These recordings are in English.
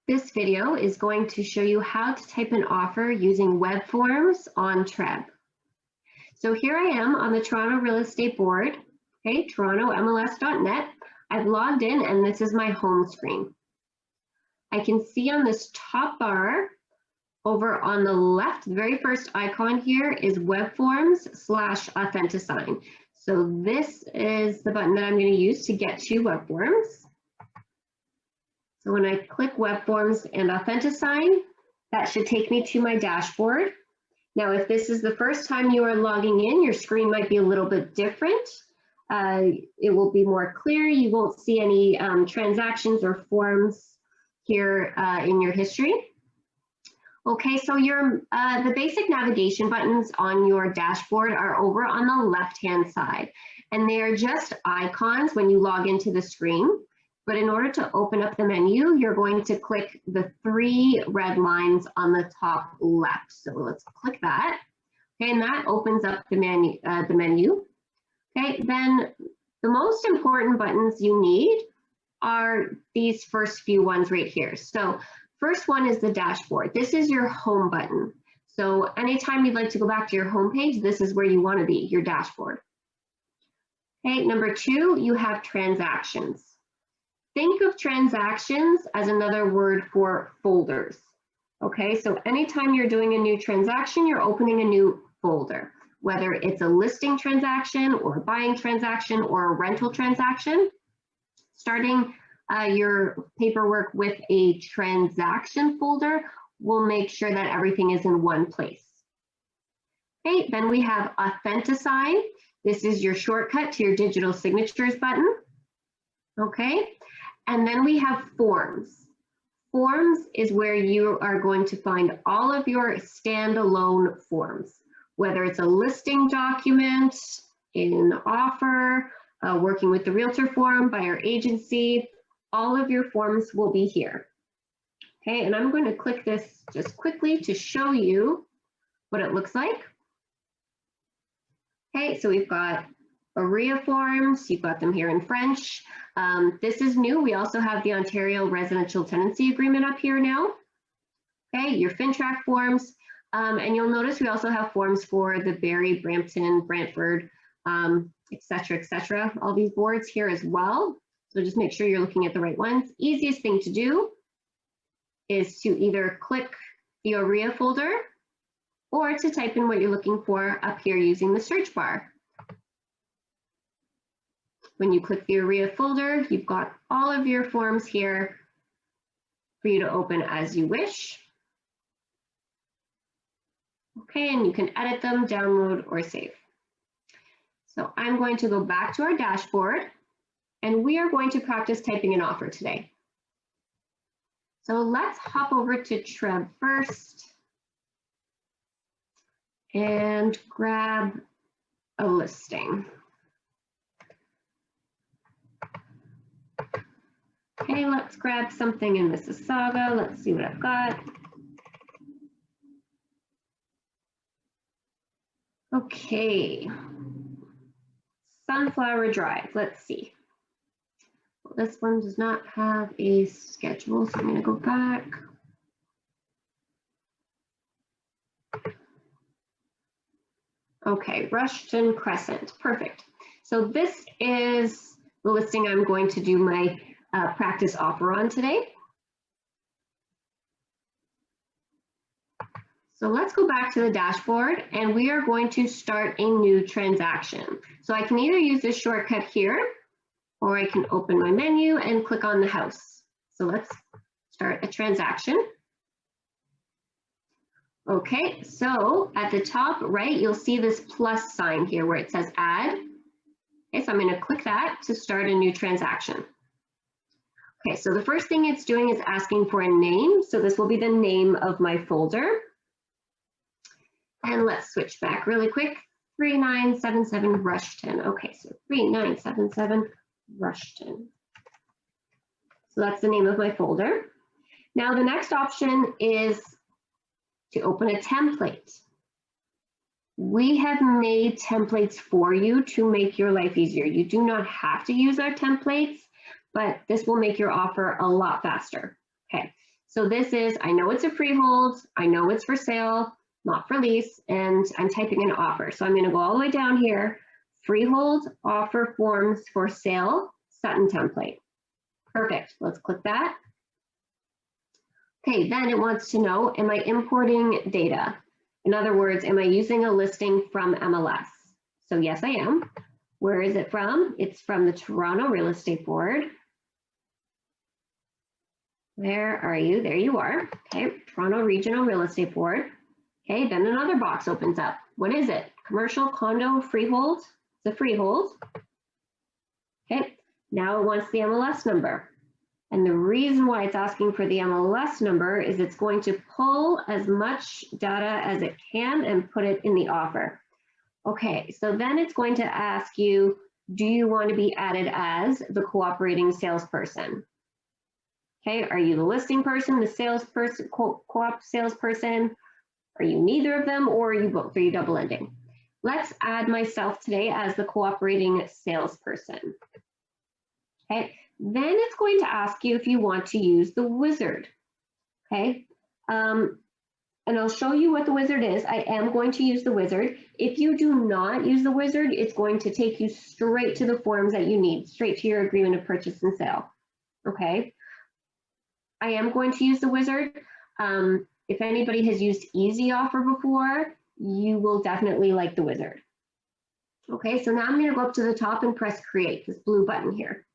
This video is going to show you how to type an offer using Webforms on TRREB. So here I am on the Toronto Real Estate Board, okay, torontomls.net. I've logged in and this is my home screen. I can see on this top bar over on the left, the very first icon here is Webforms/Authentisign. So this is the button that I'm going to use to get to Webforms. So when I click Webforms and Authentisign, that should take me to my dashboard. Now, if this is the first time you are logging in, your screen might be a little bit different. It will be more clear. You won't see any transactions or forms here in your history. Okay, so the basic navigation buttons on your dashboard are over on the left-hand side, and they are just icons when you log into the screen. But in order to open up the menu, you're going to click the 3 red lines on the top left. So let's click that. Okay, and that opens up the menu. Okay, then the most important buttons you need are these first few ones right here. So first one is the dashboard. This is your home button. So anytime you'd like to go back to your home page, this is where you want to be, your dashboard. Okay, number 2, you have transactions. Think of transactions as another word for folders. Okay, so anytime you're doing a new transaction, you're opening a new folder, whether it's a listing transaction or a buying transaction or a rental transaction. Starting your paperwork with a transaction folder will make sure that everything is in one place. Okay, then we have Authentisign. This is your shortcut to your digital signatures button. Okay. And then we have Forms. Forms is where you are going to find all of your standalone forms, whether it's a listing document, an offer, working with the realtor form, buyer agency, all of your forms will be here. Okay, and I'm going to click this just quickly to show you what it looks like. Okay, so we've got TRREB forms, you've got them here in French. This is new. We also have the Ontario Residential Tenancy Agreement up here now. Okay, your FinTrack forms, and you'll notice we also have forms for the Barrie, Brampton, Brantford, etc., all these boards here as well. So just make sure you're looking at the right ones. Easiest thing to do is to either click the TRREB folder or to type in what you're looking for up here using the search bar. When you click the TRREB folder, you've got all of your forms here for you to open as you wish. Okay, and you can edit them, download, or save. So I'm going to go back to our dashboard, and we are going to practice typing an offer today. So let's hop over to TRREB first and grab a listing. Okay, let's grab something in Mississauga. Let's see what I've got. Okay, Sunflower Drive, let's see. Well, this one does not have a schedule, so I'm gonna go back. Okay, Rushton Crescent, perfect. So this is the listing I'm going to do my practice offer on today. So let's go back to the dashboard and we are going to start a new transaction. So I can either use this shortcut here or I can open my menu and click on the house. So let's start a transaction. Okay, so at the top right, you'll see this plus sign here where it says add. Okay, so I'm going to click that to start a new transaction. Okay, so the first thing it's doing is asking for a name. So this will be the name of my folder. And let's switch back really quick. 3977 Rushton. Okay, so 3977 Rushton. So that's the name of my folder. Now the next option is to open a template. We have made templates for you to make your life easier. You do not have to use our templates, but this will make your offer a lot faster. Okay, so this is, I know it's a freehold, I know it's for sale, not for lease, and I'm typing an offer. So I'm going to go all the way down here, freehold offer forms for sale, Sutton template. Perfect, let's click that. Okay, then it wants to know, am I importing data? In other words, am I using a listing from MLS? So yes, I am. Where is it from? It's from the Toronto Real Estate Board. Where are you? There you are. Okay, Toronto Regional Real Estate Board. Okay, then another box opens up. What is it? Commercial, condo, freehold? It's a freehold. Okay, now it wants the MLS number. And the reason why it's asking for the MLS number is it's going to pull as much data as it can and put it in the offer. Okay, so then it's going to ask you, do you want to be added as the cooperating salesperson? Okay, are you the listing person, the salesperson, co-op salesperson? Are you neither of them, or are you both? Are you double ending? Let's add myself today as the cooperating salesperson. Okay, then it's going to ask you if you want to use the wizard. Okay, and I'll show you what the wizard is. I am going to use the wizard. If you do not use the wizard, it's going to take you straight to the forms that you need, straight to your agreement of purchase and sale. Okay, I am going to use the wizard. If anybody has used Easy Offer before, you will definitely like the wizard. Okay, so now I'm going to go up to the top and press create, this blue button here.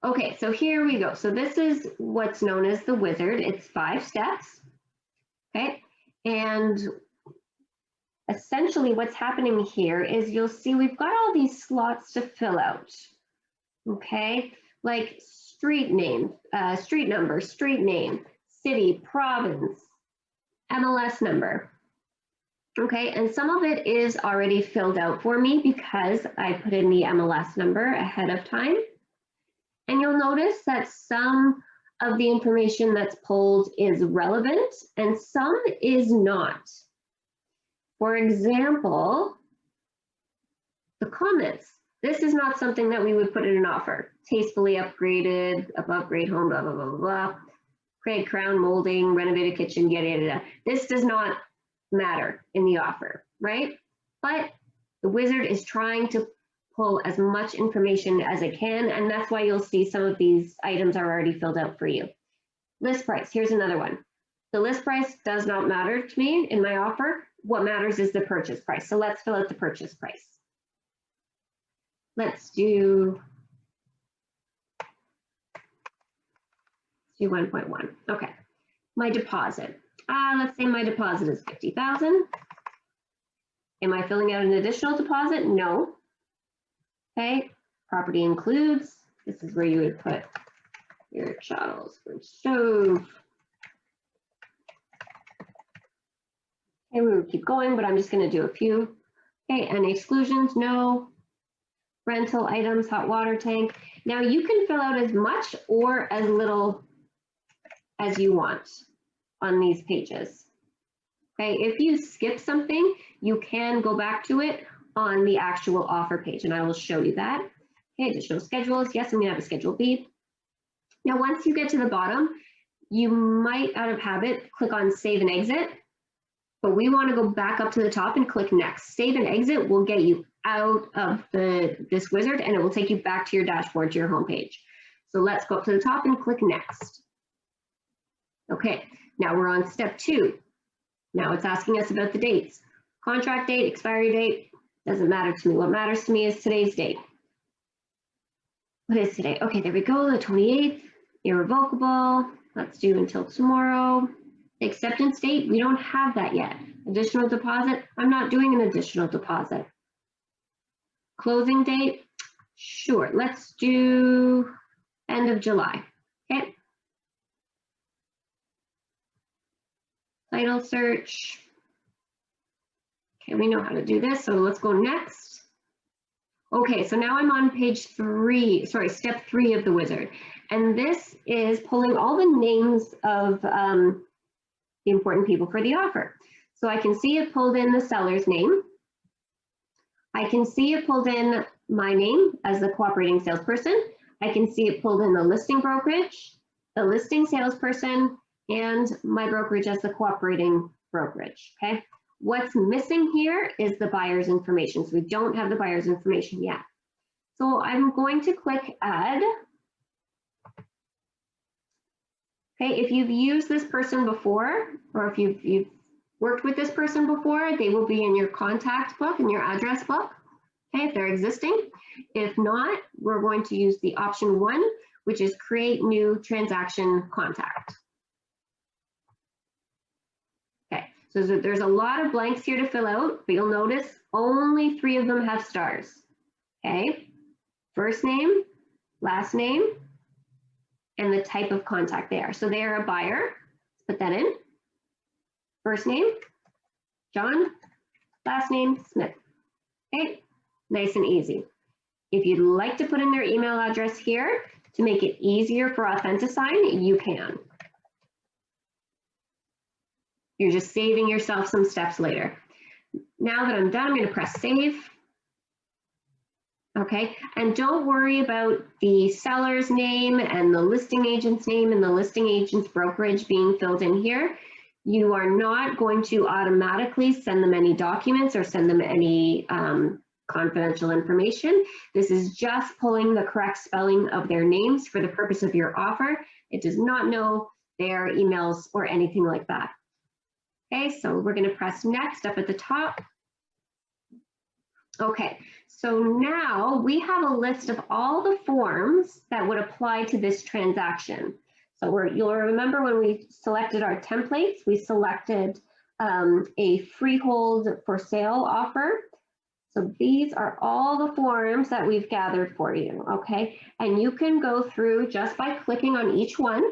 Okay, so here we go. So this is what's known as the wizard. It's 5 steps. Okay, and essentially what's happening here is you'll see we've got all these slots to fill out. Okay, like street name, street number, street name, city, province, MLS number. Okay, and some of it is already filled out for me because I put in the MLS number ahead of time. And you'll notice that some of the information that's pulled is relevant and some is not. For example, the comments. This is not something that we would put in an offer. Tastefully upgraded, above grade home, blah, blah, blah, blah, blah. Craig crown molding, renovated kitchen, yada. This does not matter in the offer, right? But the wizard is trying to pull as much information as it can, and that's why you'll see some of these items are already filled out for you. List price, here's another one. The list price does not matter to me in my offer. What matters is the purchase price. So let's fill out the purchase price. Let's do 1.1. Okay, my deposit. Let's say my deposit is 50,000. Am I filling out an additional deposit? No. Okay, property includes, this is where you would put your chattels for stove. Okay, we would keep going, but I'm just going to do a few. Okay, and exclusions, no. Rental items, hot water tank. Now you can fill out as much or as little as you want on these pages. Okay, if you skip something, you can go back to it on the actual offer page, and I will show you that. Okay, additional schedules. Yes, I'm going to have a schedule B. Now, once you get to the bottom, you might, out of habit, click on save and exit, but we want to go back up to the top and click next. Save and exit will get you out of this wizard, and it will take you back to your dashboard, to your home page. So let's go up to the top and click next. Okay, now we're on step 2. Now it's asking us about the dates. Contract date, expiry date, doesn't matter to me. What matters to me is today's date. What is today? Okay, there we go, the 28th, irrevocable. Let's do until tomorrow. The acceptance date, we don't have that yet. Additional deposit, I'm not doing an additional deposit. Closing date, sure, let's do end of July, okay. Title search. Okay, we know how to do this, so let's go next. Okay, so now I'm on page 3, sorry, step 3 of the wizard. And this is pulling all the names of the important people for the offer. So I can see it pulled in the seller's name. I can see it pulled in my name as the cooperating salesperson. I can see it pulled in the listing brokerage, the listing salesperson, and my brokerage as the cooperating brokerage, okay? What's missing here is the buyer's information. So we don't have the buyer's information yet. So I'm going to click add. Okay, if you've used this person before, or if you've worked with this person before, they will be in your contact book, in your address book, okay, if they're existing. If not, we're going to use the option 1, which is create new transaction contact. Okay, so there's a lot of blanks here to fill out, but you'll notice only 3 of them have stars, okay? First name, last name, and the type of contact they are. So they are a buyer, put that in. First name, John, last name, Smith. Okay, nice and easy. If you'd like to put in their email address here to make it easier for Authenticign, you can. You're just saving yourself some steps later. Now that I'm done, I'm going to press save. Okay, and don't worry about the seller's name and the listing agent's name and the listing agent's brokerage being filled in here. You are not going to automatically send them any documents or send them any confidential information. This is just pulling the correct spelling of their names for the purpose of your offer. It does not know their emails or anything like that. Okay, so we're going to press next up at the top. Okay, so now we have a list of all the forms that would apply to this transaction. So you'll remember when we selected our templates, we selected a freehold for sale offer. So these are all the forms that we've gathered for you, okay? And you can go through just by clicking on each one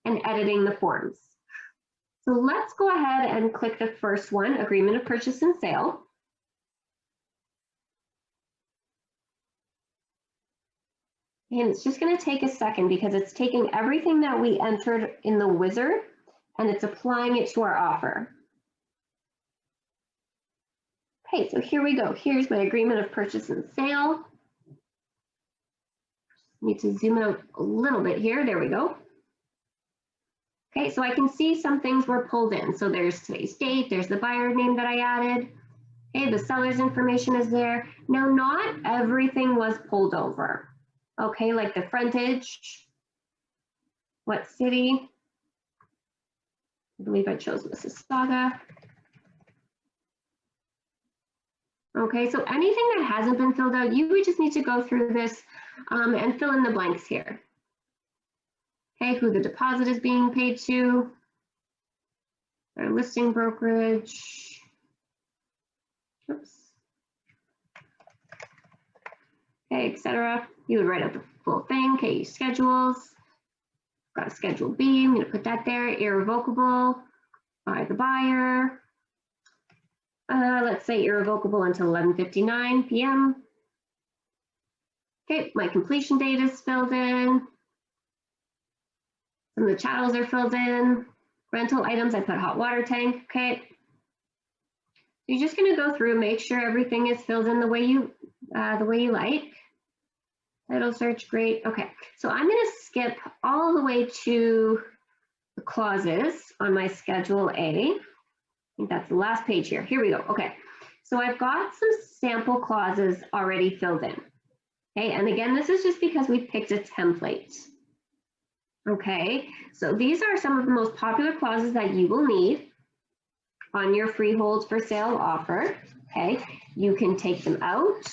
and editing the forms. So let's go ahead and click the first one, Agreement of Purchase and Sale. And it's just going to take a second because it's taking everything that we entered in the wizard and it's applying it to our offer. Okay, so here we go. Here's my Agreement of Purchase and Sale. Need to zoom out a little bit here. There we go. Okay, so I can see some things were pulled in. So there's today's date, there's the buyer name that I added. Okay, the seller's information is there. Now, not everything was pulled over. Okay, like the frontage, what city? I believe I chose Mississauga. Okay, so anything that hasn't been filled out, you would just need to go through this and fill in the blanks here. Okay, who the deposit is being paid to, their listing brokerage. Oops. Okay, etc. You would write out the full thing. Okay, schedules. Got a schedule B. I'm going to put that there. Irrevocable by the buyer. Let's say irrevocable until 11:59 p.m. Okay, my completion date is filled in. Some of the chattels are filled in. Rental items, I put hot water tank. Okay. You're just going to go through, make sure everything is filled in the way you like. Title search, great. Okay, so I'm going to skip all the way to the clauses on my Schedule A. I think that's the last page here. Here we go. Okay, so I've got some sample clauses already filled in. Okay, and again, this is just because we picked a template. Okay, so these are some of the most popular clauses that you will need on your freehold for sale offer. Okay, you can take them out.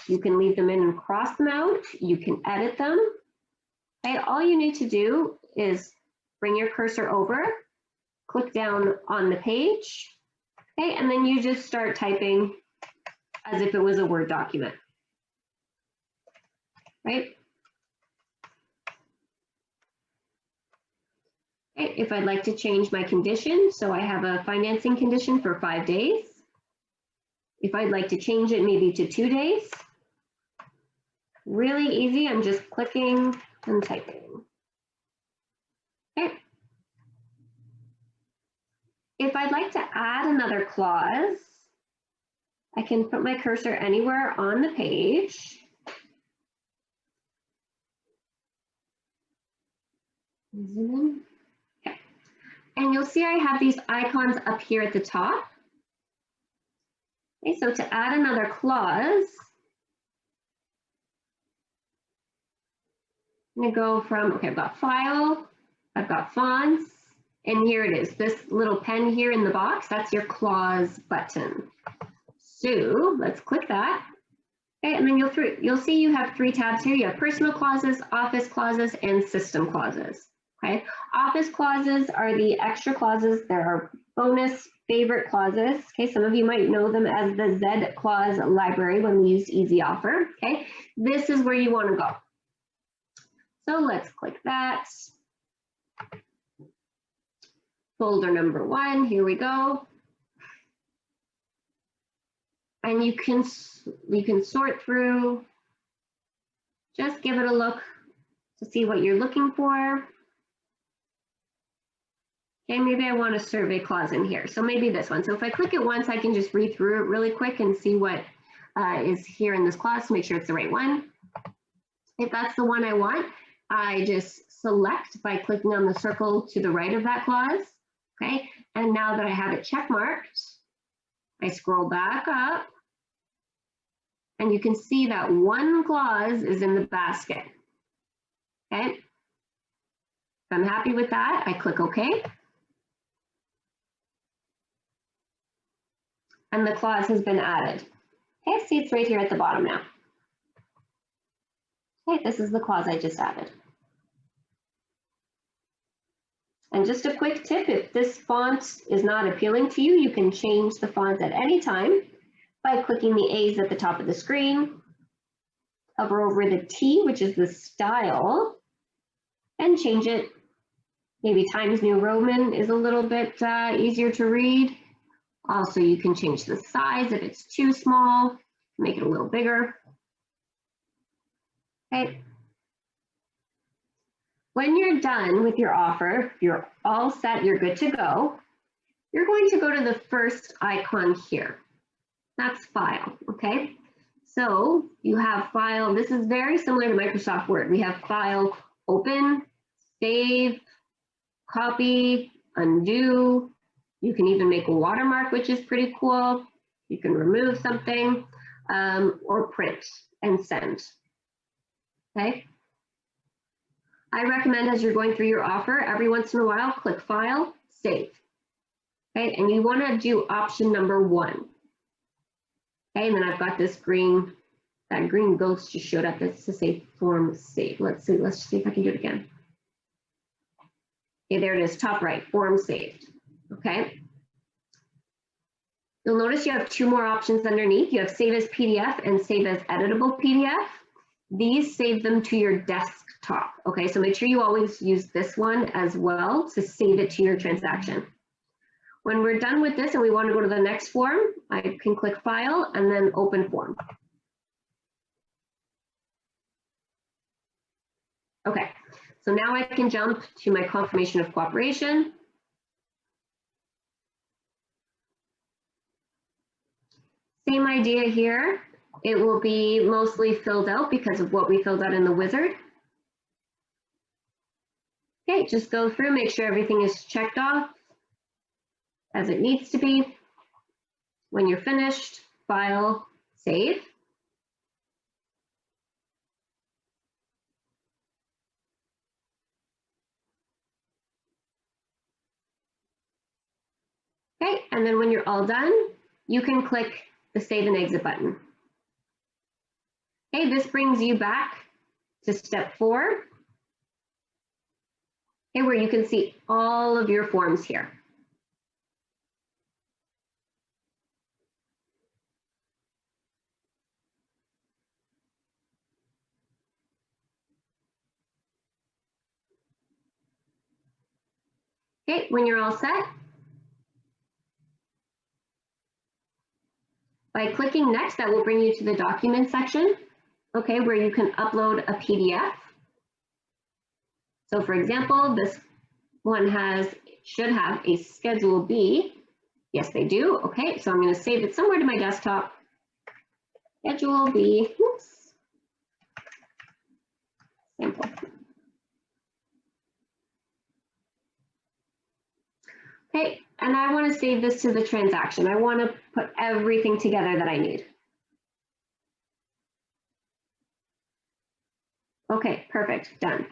You can leave them in and cross them out. You can edit them. Okay, all you need to do is bring your cursor over, click down on the page, okay, and then you just start typing as if it was a Word document, right? Okay, if I'd like to change my condition, so I have a financing condition for 5 days. If I'd like to change it maybe to 2 days, Really easy. I'm just clicking and typing. Okay. If I'd like to add another clause, I can put my cursor anywhere on the page. Zoom in. Okay. And you'll see I have these icons up here at the top. Okay, so to add another clause, I'm gonna go from, okay, I've got file, I've got fonts, and here it is, this little pen here in the box, that's your clause button. So let's click that. Okay, and then you'll see you have 3 tabs here. You have personal clauses, office clauses, and system clauses. Okay, office clauses are the extra clauses. There are bonus favorite clauses. Okay, some of you might know them as the Z clause library when we use Easy Offer. Okay, this is where you want to go. So let's click that. Folder number 1, here we go. And you can sort through, just give it a look to see what you're looking for. Okay, maybe I want a survey clause in here. So maybe this one. So if I click it once, I can just read through it really quick and see what is here in this clause to make sure it's the right one. If that's the one I want, I just select by clicking on the circle to the right of that clause. Okay, and now that I have it check marked, I scroll back up and you can see that one clause is in the basket. Okay, if I'm happy with that, I click OK. And the clause has been added. Okay, see it's right here at the bottom now. Okay, this is the clause I just added. And just a quick tip, if this font is not appealing to you, you can change the font at any time by clicking the A's at the top of the screen, hover over the T, which is the style, and change it. Maybe Times New Roman is a little bit easier to read. Also, you can change the size if it's too small, make it a little bigger. Okay. When you're done with your offer, you're all set, you're good to go, you're going to go to the first icon here. That's File, okay? So you have File, this is very similar to Microsoft Word. We have File, Open, Save, Copy, Undo. You can even make a watermark, which is pretty cool. You can remove something, or print and send, okay? I recommend as you're going through your offer, every once in a while, click File, Save. Okay, and you want to do option number 1. Okay, and then I've got this green, that green ghost just showed up. It's to say Form Save. Let's see if I can do it again. Okay, there it is, top right, Form Saved. Okay. You'll notice you have 2 more options underneath. You have Save as PDF and Save as Editable PDF. These save them to your desktop, okay? So make sure you always use this one as well to save it to your transaction. When we're done with this and we want to go to the next form, I can click File and then Open Form. Okay, so now I can jump to my confirmation of cooperation. Same idea here. It will be mostly filled out because of what we filled out in the wizard. Okay, just go through, make sure everything is checked off as it needs to be. When you're finished, File, Save. Okay, and then when you're all done, you can click the Save and Exit button. Okay, this brings you back to step 4, okay, where you can see all of your forms here. Okay, when you're all set, by clicking Next, that will bring you to the Document section. okay, where you can upload a PDF. So for example, this one should have a Schedule B. Yes, they do. Okay, so I'm going to save it somewhere to my desktop. Schedule B. Oops. Sample. Okay, and I want to save this to the transaction. I want to put everything together that I need. Okay, perfect, done.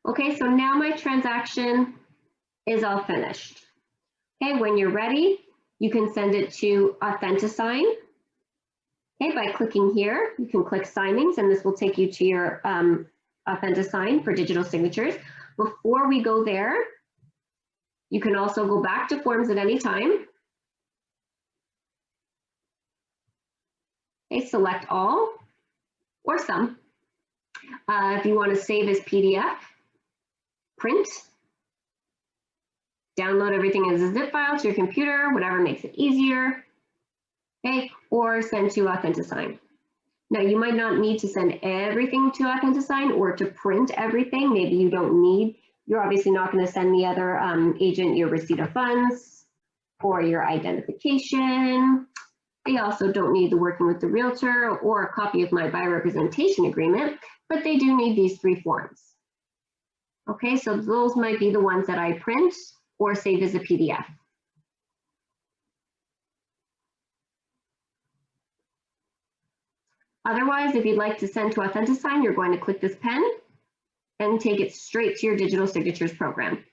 Okay, so now my transaction is all finished. Okay, when you're ready, you can send it to Authentisign. Okay, by clicking here, you can click Signings, and this will take you to your Authentisign for digital signatures. Before we go there, you can also go back to Forms at any time. Okay, select all or some. If you want to save as PDF, print, download everything as a zip file to your computer, whatever makes it easier, okay, or send to Authentisign. Now you might not need to send everything to Authentisign or to print everything. Maybe you don't need, you're obviously not going to send the other agent your receipt of funds or your identification. They also don't need the working with the realtor or a copy of my buyer representation agreement, but they do need these 3 forms. Okay, so those might be the ones that I print or save as a PDF. Otherwise, if you'd like to send to Authentisign, you're going to click this pen and take it straight to your digital signatures program.